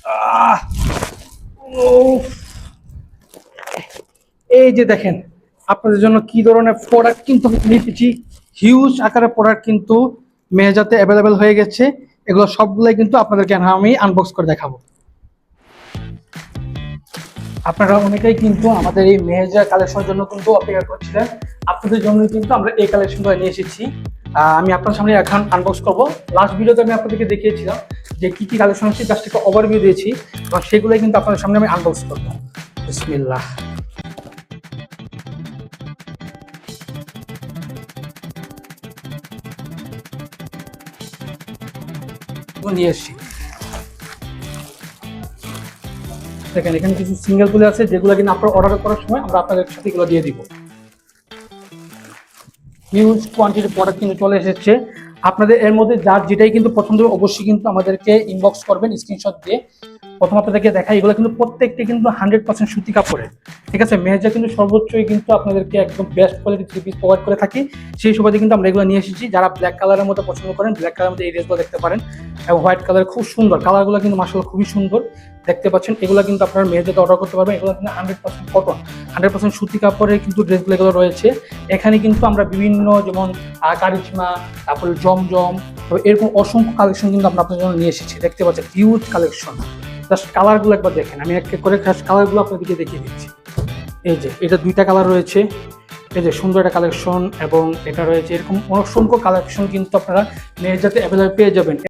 আহ ও এই যে দেখেন আপনাদের জন্য কি ধরনের প্রোডাক্ট কিন্তু আমি নিয়ে এসেছি। হিউজ আকারের প্রোডাক্ট কিন্তু মেহেজাতে অ্যাভেলেবেল হয়ে গেছে। এগুলো সবগুলাই কিন্তু আপনাদেরকে আমি আনবক্স করে দেখাবো। আপনারা অনেকেই কিন্তু আমাদের এই মেহেজা কালেকশনের জন্য কিন্তু অপেক্ষা করছিলেন। আপনাদের জন্য কিন্তু আমরা এই কালেকশনগুলো নিয়ে এসেছি। আমি আপনার সামনে এখন আনবক্স করবো। লাস্ট ভিডিওতে আমি আপনাদেরকে দেখিয়েছিলাম যে কি কি কালেকশন আছে, জাস্ট একটা ওভারভিউ দিয়েছি, এবং সেগুলোই কিন্তু আপনাদের সামনে আমি আনবক্স করবো। বিসমিল্লাহ। নিয়ে এসেছি, দেখেন এখানে কিছু সিঙ্গেল তুলে আছে যেগুলো কিন্তু আপনার অর্ডার করার সময় আমরা আপনাদের সাথে এগুলো দিয়ে দিব। হিউজ কোয়ান্টিটির প্রোডাক্ট কিন্তু চলে এসেছে। আপনাদের এর মধ্যে যার যেটাই কিন্তু পছন্দ হবে অবশ্যই কিন্তু আমাদেরকে ইনবক্স করবেন স্ক্রিনশট দিয়ে। প্রথম আপনাদেরকে দেখাই, এগুলো কিন্তু প্রত্যেকটি কিন্তু 100% সুতি কাপড়ের। ঠিক আছে, মেহেজা কিন্তু সর্বোচ্চই কিন্তু আপনাদেরকে একদম বেস্ট কোয়ালিটির থ্রি পিস প্রোভাইড করে থাকি। সেই সুবাদে কিন্তু আমরা এগুলো নিয়ে এসেছি। যারা ব্ল্যাক কালারের মধ্যে পছন্দ করেন, ব্ল্যাক কালারের মধ্যে এই ড্রেসগুলো দেখতে পারেন, এবং হোয়াইট কালার খুব সুন্দর, কালারগুলো কিন্তু মাশাআল্লাহ খুবই সুন্দর দেখতে পাচ্ছেন। এগুলো কিন্তু আপনারা মেহেজাতে অর্ডার করতে পারবেন। এগুলো কিন্তু 100% কটন, 100% সুতি কাপড়ের কিন্তু ড্রেসগুলো এগুলো রয়েছে। এখানে কিন্তু আমরা বিভিন্ন যেমন কারিশমা, তারপরে জমজম, তো এরকম অসংখ্য কালেকশন কিন্তু আমরা আপনাদের জন্য নিয়ে এসেছি। দেখতে পাচ্ছেন হিউজ কালেকশন। জাস্ট কালারগুলো একবার দেখেন, আমি এক এক করে কালারগুলো আপনাদেরকে দেখিয়ে দিচ্ছি। এই যে এটা দুইটা কালার রয়েছে, এই যে সুন্দর একটা কালেকশন, এবং এটা রয়েছে এরকম অসংখ্য কালেকশন কিন্তু আপনারা মেহেজাতে অ্যাভেলেবল পেয়ে যাবেন।